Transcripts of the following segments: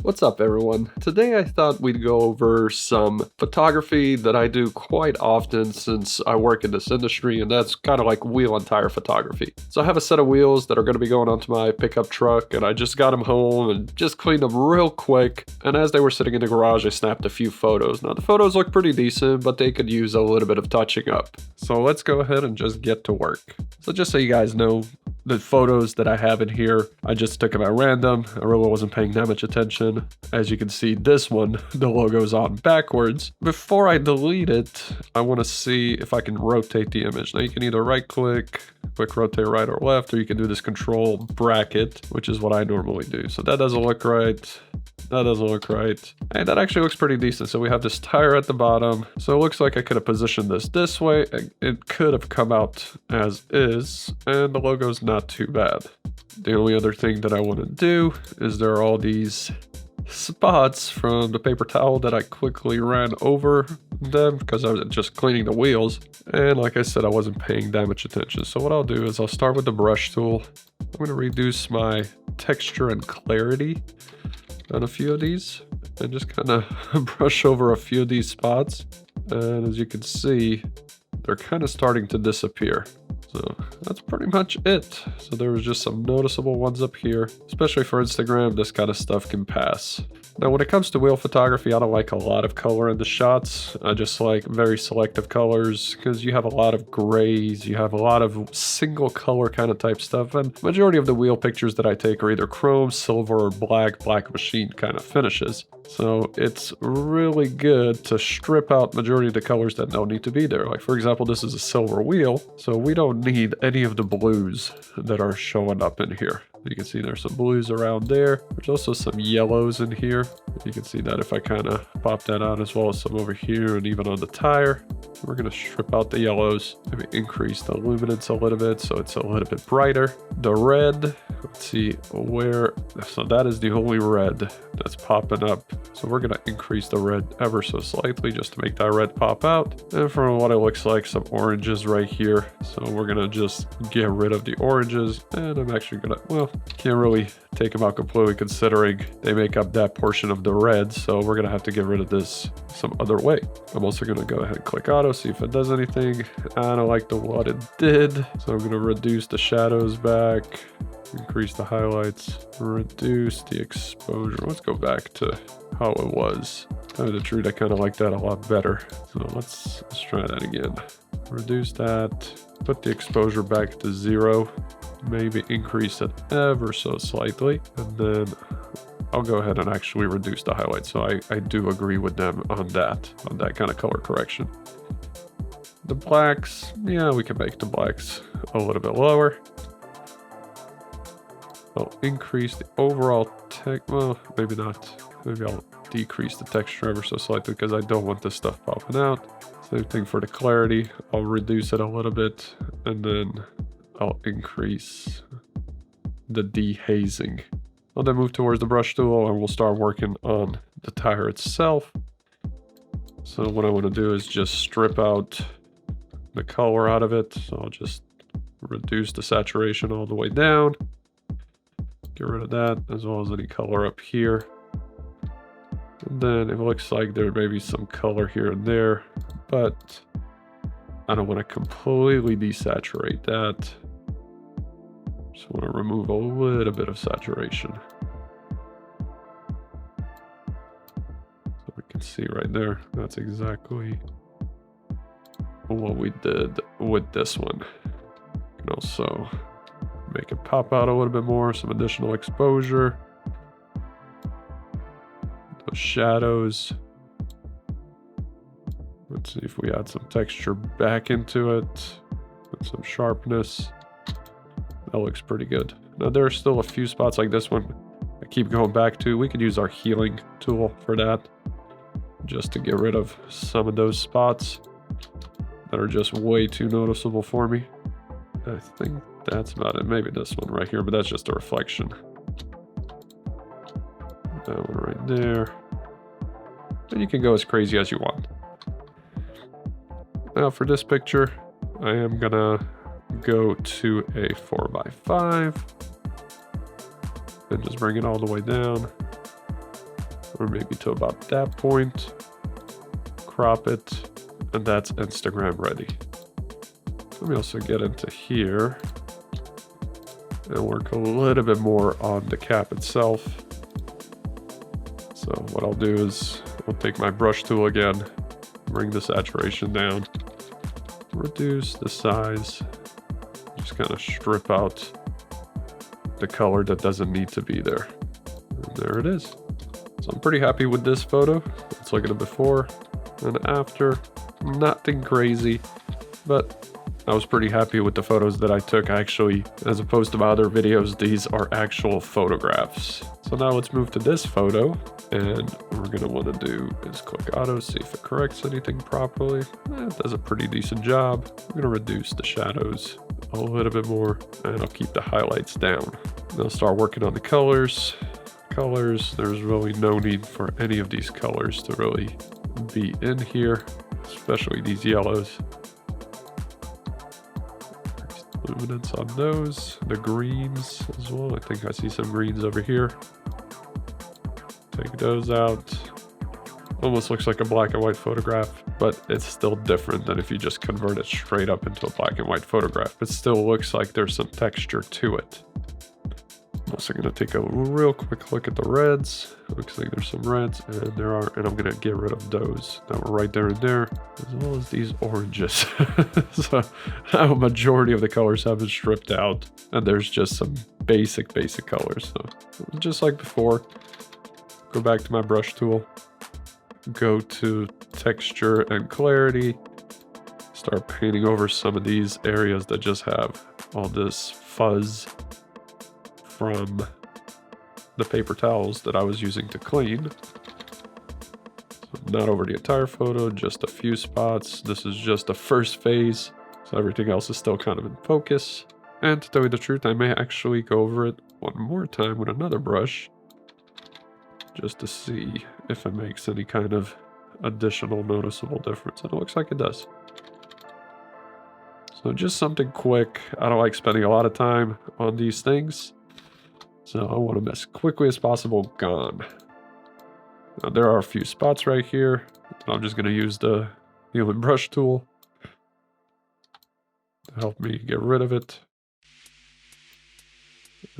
What's up, everyone? Today I thought we'd go over some photography that I do quite often since I work in this industry, and that's kind of like wheel and tire photography. So I have a set of wheels that are going to be going onto my pickup truck, and I just got them home and just cleaned them real quick. And as they were sitting in the garage, I snapped a few photos. Now the photos look pretty decent, but they could use a little bit of touching up. So let's go ahead and just get to work. So just so you guys know, the photos that I have in here, I just took them at random. I really wasn't paying that much attention. As you can see, this one, the logo's on backwards. Before I delete it, I want to see if I can rotate the image. Now you can either right click, quick rotate right or left, or you can do this control bracket, which is what I normally do. So that doesn't look right. That doesn't look right. And that actually looks pretty decent. So we have this tire at the bottom. So it looks like I could have positioned this way. It could have come out as is, and the logo's not too bad. The only other thing that I want to do is there are all these spots from the paper towel that I quickly ran over them because I was just cleaning the wheels. And like I said, I wasn't paying that much attention. So what I'll do is I'll start with the brush tool. I'm going to reduce my texture and clarity on a few of these and just kind of brush over a few of these spots. And as you can see, they're kind of starting to disappear. So that's pretty much it. So there was just some noticeable ones up here, especially for Instagram. This kind of stuff can pass. Now, when it comes to wheel photography, I don't like a lot of color in the shots. I just like very selective colors because you have a lot of grays, you have a lot of single color kind of type stuff. And majority of the wheel pictures that I take are either chrome, silver, or black machine kind of finishes. So it's really good to strip out majority of the colors that don't need to be there. Like for example, this is a silver wheel, so we don't need any of the blues that are showing up in here. You can see there's some blues around there. There's also some yellows in here. You can see that if I kind of pop that out, as well as some over here and even on the tire. We're going to strip out the yellows, maybe increase the luminance a little bit so it's a little bit brighter. The red, let's see where, so that is the only red that's popping up. So we're going to increase the red ever so slightly just to make that red pop out. And from what it looks like, some oranges right here. So we're going to just get rid of the oranges, and I'm actually going to, well, can't really take them out completely considering they make up that portion of the red. So we're going to have to get rid of this some other way. I'm also going to go ahead and click auto, see if it does anything. I don't like what it did. So I'm going to reduce the shadows back, increase the highlights, reduce the exposure. Let's go back to how it was. Tell you the truth, I kind of like that a lot better. So let's try that again. Reduce that, put the exposure back to 0, maybe increase it ever so slightly, and then I'll go ahead and actually reduce the highlights. So I do agree with them on that kind of color correction. The blacks, yeah, we can make the blacks a little bit lower. I'll increase the overall well, maybe not. Maybe I'll decrease the texture ever so slightly because I don't want this stuff popping out. Same thing for the clarity. I'll reduce it a little bit, and then I'll increase the dehazing. I'll then move towards the brush tool and we'll start working on the tire itself. So what I want to do is just strip out the color out of it. So I'll just reduce the saturation all the way down. Get rid of that, as well as any color up here. And then it looks like there may be some color here and there, but I don't want to completely desaturate that. Just want to remove a little bit of saturation. So we can see right there, that's exactly what we did with this one. You can also make it pop out a little bit more, some additional exposure. Those shadows. Let's see if we add some texture back into it with some sharpness. That looks pretty good. Now there are still a few spots like this one I keep going back to. We could use our healing tool for that, just to get rid of some of those spots that are just way too noticeable for me. I think that's about it. Maybe this one right here, but that's just a reflection. That one right there. And you can go as crazy as you want. Now for this picture, I am gonna go to a 4x5 and just bring it all the way down. or maybe to about that point. Crop it, and that's Instagram ready. Let me also get into here and work a little bit more on the cap itself. So what I'll do is I'll take my brush tool again, bring the saturation down, reduce the size, just kind of strip out the color that doesn't need to be there. And there it is. So I'm pretty happy with this photo. Let's look at it before and after. Nothing crazy, but I was pretty happy with the photos that I took. Actually, as opposed to my other videos, these are actual photographs. So now let's move to this photo, and what we're gonna want to do is click auto, see if it corrects anything properly. It does a pretty decent job. I'm gonna reduce the shadows a little bit more, and I'll keep the highlights down. Then I'll start working on the colors. There's really no need for any of these colors to really be in here, especially these yellows. Luminance on those, the greens as well. I think I see some greens over here. Take those out. Almost looks like a black and white photograph, but it's still different than if you just convert it straight up into a black and white photograph. It still looks like there's some texture to it. I'm also going to take a real quick look at the reds. Looks like there's some reds, and there are, and I'm going to get rid of those that were right there and there, as well as these oranges. So a majority of the colors have been stripped out, and there's just some basic colors. So just like before, go back to my brush tool, go to texture and clarity, start painting over some of these areas that just have all this fuzz from the paper towels that I was using to clean. So not over the entire photo, just a few spots. This is just the first phase, so everything else is still kind of in focus. And to tell you the truth, I may actually go over it one more time with another brush, just to see if it makes any kind of additional noticeable difference. And it looks like it does. So just something quick. I don't like spending a lot of time on these things, so I want them as quickly as possible gone. Now, there are a few spots right here. I'm just going to use the human brush tool to help me get rid of it.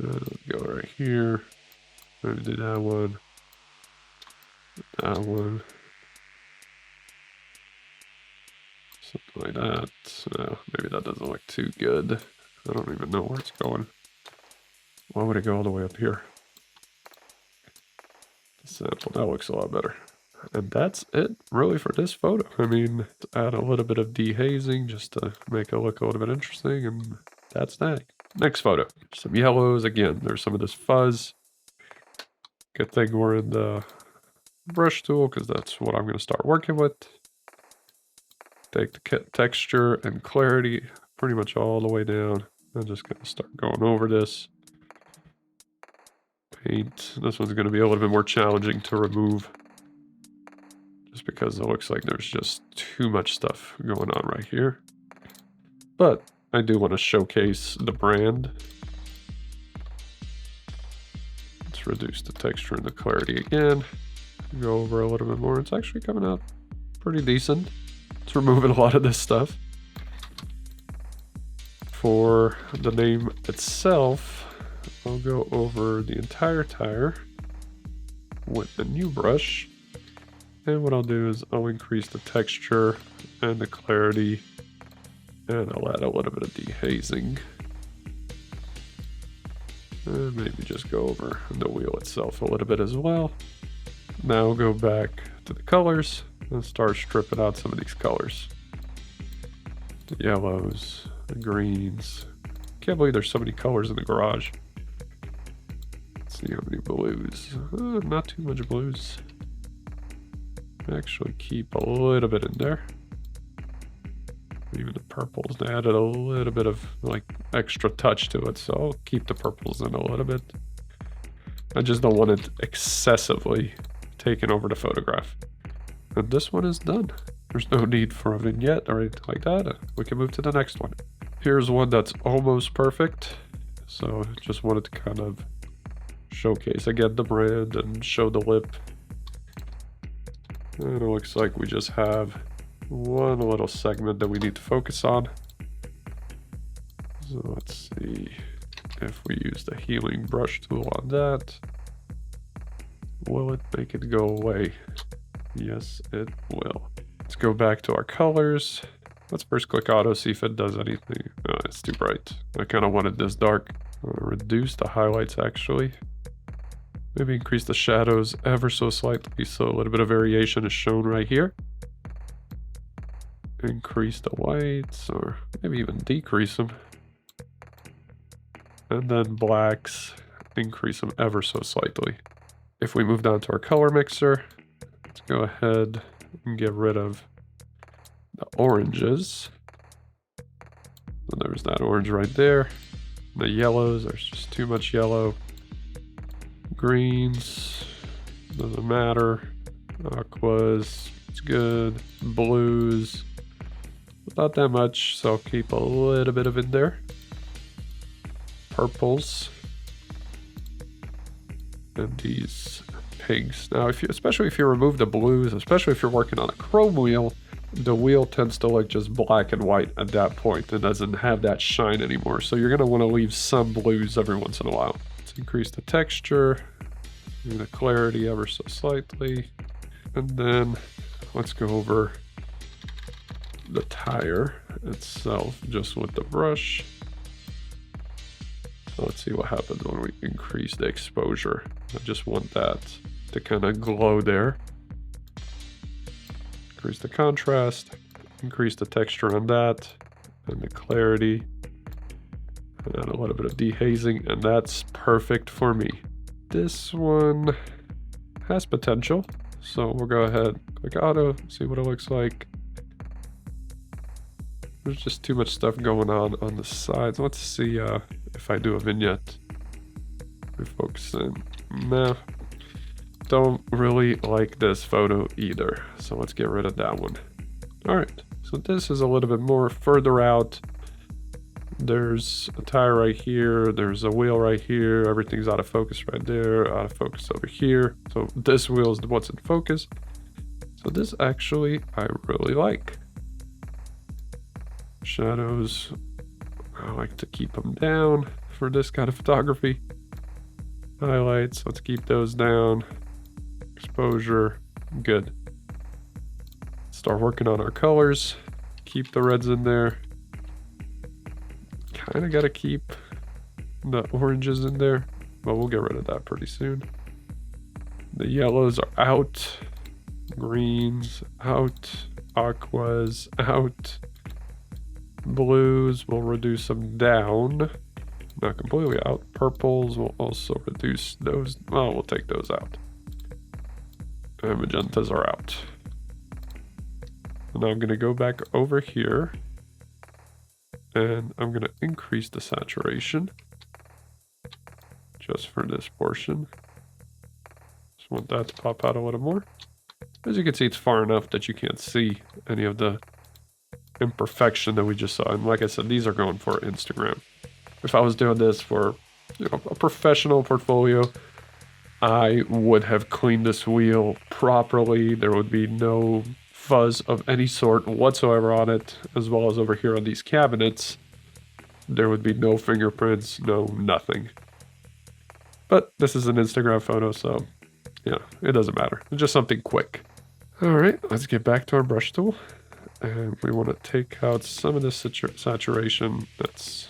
Go right here. Maybe do that one. That one. Something like that. Maybe that doesn't look too good. I don't even know where it's going. Why would it go all the way up here? The sample, that looks a lot better. And that's it really for this photo. I mean, add a little bit of dehazing just to make it look a little bit interesting, and that's that. Next photo, some yellows. Again, there's some of this fuzz. Good thing we're in the brush tool, because that's what I'm going to start working with. Take the texture and clarity pretty much all the way down. I'm just going to start going over this. Paint. This one's going to be a little bit more challenging to remove, just because it looks like there's just too much stuff going on right here. But I do want to showcase the brand. Let's reduce the texture and the clarity again. Go over a little bit more. It's actually coming out pretty decent. It's removing a lot of this stuff. For the name itself, I'll go over the entire tire with the new brush. And what I'll do is I'll increase the texture and the clarity, and I'll add a little bit of dehazing. And maybe just go over the wheel itself a little bit as well. Now I'll go back to the colors and start stripping out some of these colors. The yellows, the greens. Can't believe there's so many colors in the garage. Let's see how many blues. Not too much blues. Actually keep a little bit in there. Even the purples, they added a little bit of like extra touch to it, so I'll keep the purples in a little bit. I just don't want it excessively taking over the photograph. And this one is done. There's no need for a vignette or anything like that. We can move to the next one. Here's one that's almost perfect. So just wanted to kind of showcase again the brand and show the lip And it looks like we just have one little segment that we need to focus on. So let's see if we use the healing brush tool on that. Will it make it go away? Yes, it will. Let's go back to our colors. Let's first click auto, see if it does anything. Oh, it's too bright. I kind of wanted this dark. Reduce the highlights actually. Maybe increase the shadows ever so slightly so a little bit of variation is shown right here. Increase the whites or maybe even decrease them. And then blacks, increase them ever so slightly. If we move down to our color mixer, let's go ahead and get rid of the oranges. So there's that orange right there. The yellows, there's just too much yellow. Greens, doesn't matter. Aquas, it's good. Blues, not that much, so I'll keep a little bit of it there. Purples. And these pigs. Now, especially if you remove the blues, especially if you're working on a chrome wheel, the wheel tends to look just black and white at that point. It doesn't have that shine anymore. So you're going to want to leave some blues every once in a while. Let's increase the texture, the clarity ever so slightly. And then let's go over the tire itself just with the brush. Let's see what happens when we increase the exposure. I just want that to kind of glow there. Increase the contrast, increase the texture on that, and the clarity, and add a little bit of dehazing, and that's perfect for me. This one has potential, so we'll go ahead, click auto, see what it looks like. There's just too much stuff going on the sides. Let's see if I do a vignette. We focus in. Nah, don't really like this photo either. So let's get rid of that one. All right, so this is a little bit more further out. There's a tire right here. There's a wheel right here. Everything's out of focus right there. Out of focus over here. So this wheel is what's in focus. So this actually I really like. Shadows, I like to keep them down for this kind of photography. Highlights, let's keep those down. Exposure, good. Start working on our colors. Keep the reds in there. Kind of got to keep the oranges in there, but we'll get rid of that pretty soon. The yellows are out. Greens, out. Aquas, out. Blues, we'll reduce them down. Not completely out. Purples, will also reduce those. Well, we'll take those out. And magentas are out. And now I'm going to go back over here. And I'm going to increase the saturation. Just for this portion. Just want that to pop out a little more. As you can see, it's far enough that you can't see any of the imperfection that we just saw. And like I said, these are going for Instagram. If I was doing this for, you know, a professional portfolio, I would have cleaned this wheel properly. There would be no fuzz of any sort whatsoever on it, as well as over here on these cabinets. There would be no fingerprints, no nothing. But this is an Instagram photo, so yeah, it doesn't matter. It's just something quick. All right, let's get back to our brush tool. And we want to take out some of the saturation that's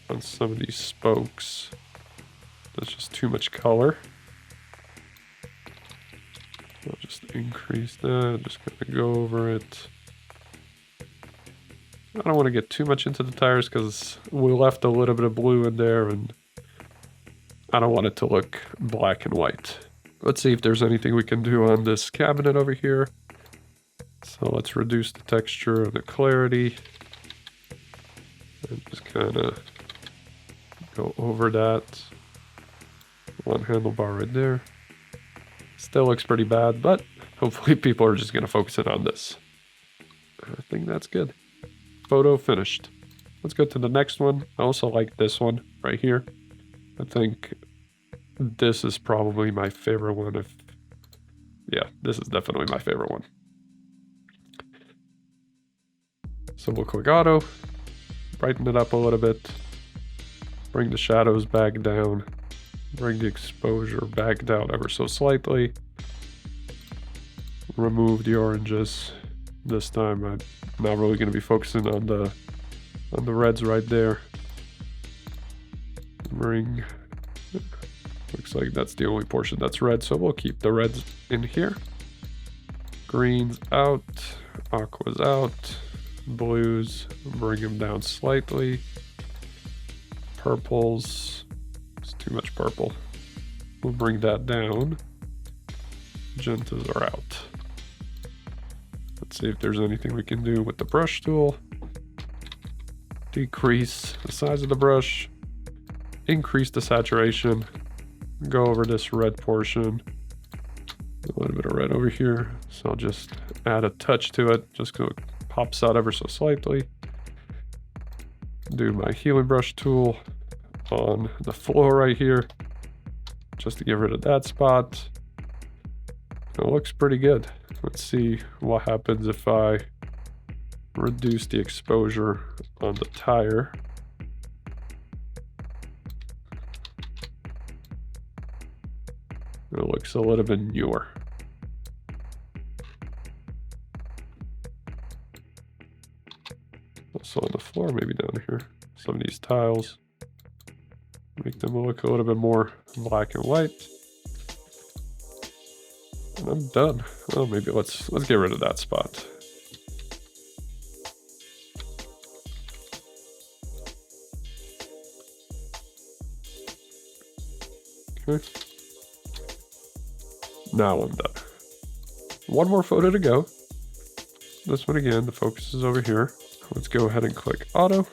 on some of these spokes. There's just too much color. I'll just increase that, just kind of go over it. I don't want to get too much into the tires because we left a little bit of blue in there and I don't want it to look black and white. Let's see if there's anything we can do on this cabinet over here. So let's reduce the texture and the clarity. And just kind of go over that. One handlebar right there. Still looks pretty bad, but hopefully people are just going to focus in on this. I think that's good. Photo finished. Let's go to the next one. I also like this one right here. I think this is probably my favorite one. Yeah, this is definitely my favorite one. So we'll click auto, brighten it up a little bit, bring the shadows back down, bring the exposure back down ever so slightly, remove the oranges. This time I'm not really going to be focusing on the reds right there. Bring, looks like that's the only portion that's red, so we'll keep the reds in here. Greens out, aquas out, blues, bring them down slightly. Purples, it's too much purple. We'll bring that down. Magentas are out. Let's see if there's anything we can do with the brush tool. Decrease the size of the brush, increase the saturation, go over this red portion. A little bit of red over here, so I'll just add a touch to it, just so it pops out ever so slightly. Do my healing brush tool on the floor right here, just to get rid of that spot. It looks pretty good. Let's see what happens if I reduce the exposure on the tire. It looks a little bit newer. Also on the floor, maybe down here. Some of these tiles, make them look a little bit more black and white. And I'm done. Well, maybe let's get rid of that spot. Okay. Now I'm done. One more photo to go. This one again, the focus is over here. Let's go ahead and click auto.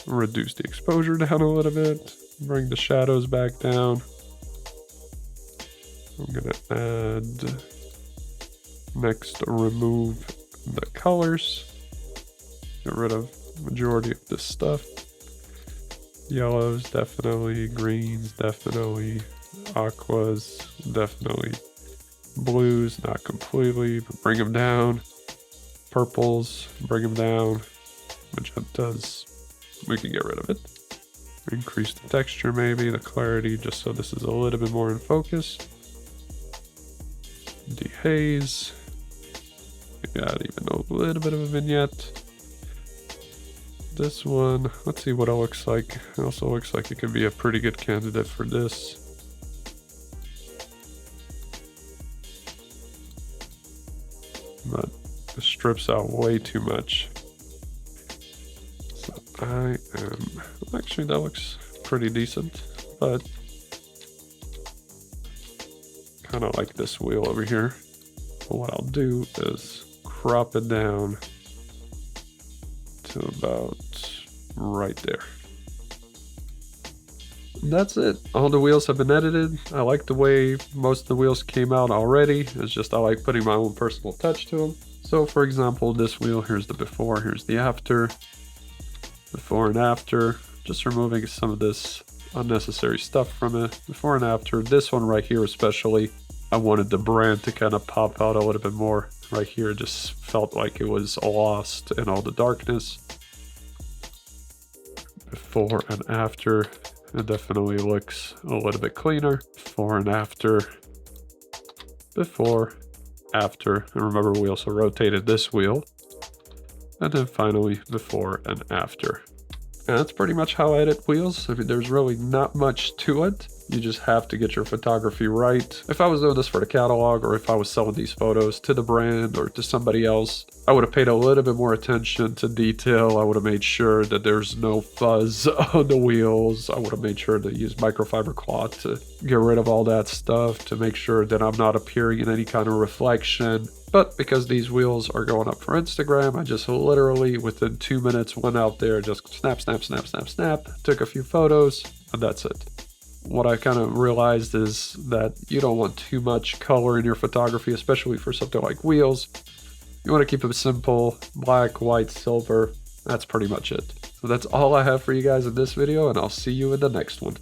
Reduce the exposure down a little bit. Bring the shadows back down. I'm gonna add, next remove the colors. Get rid of the majority of this stuff. Yellows, definitely. Greens, definitely. Aquas, definitely. Blues, not completely, but bring them down. Purples, bring them down. Magentas, we can get rid of it. Increase the texture maybe, the clarity, just so this is a little bit more in focus. Dehaze. We got even a little bit of a vignette. This one, let's see what it looks like. It also looks like it could be a pretty good candidate for this. But it strips out way too much. So I am, actually that looks pretty decent, but kind of like this wheel over here. But what I'll do is crop it down to about right there. That's it. All the wheels have been edited. I like the way most of the wheels came out already. It's just I like putting my own personal touch to them. So for example, this wheel, here's the before, here's the after. Before and after. Just removing some of this unnecessary stuff from it. Before and after. This one right here especially, I wanted the brand to kind of pop out a little bit more. Right here it just felt like it was lost in all the darkness. Before and after. It definitely looks a little bit cleaner. Before and after. Before, after. And remember, we also rotated this wheel. And then finally, before and after. And that's pretty much how I edit wheels. I mean, there's really not much to it. You just have to get your photography right. If I was doing this for the catalog, or if I was selling these photos to the brand or to somebody else, I would have paid a little bit more attention to detail. I would have made sure that there's no fuzz on the wheels. I would have made sure to use microfiber cloth to get rid of all that stuff, to make sure that I'm not appearing in any kind of reflection. But because these wheels are going up for Instagram, I just literally within 2 minutes went out there, just snap, snap, snap, snap, snap, took a few photos, and that's it. What I kind of realized is that you don't want too much color in your photography, especially for something like wheels. You want to keep it simple, black, white, silver. That's pretty much it. So that's all I have for you guys in this video, and I'll see you in the next one.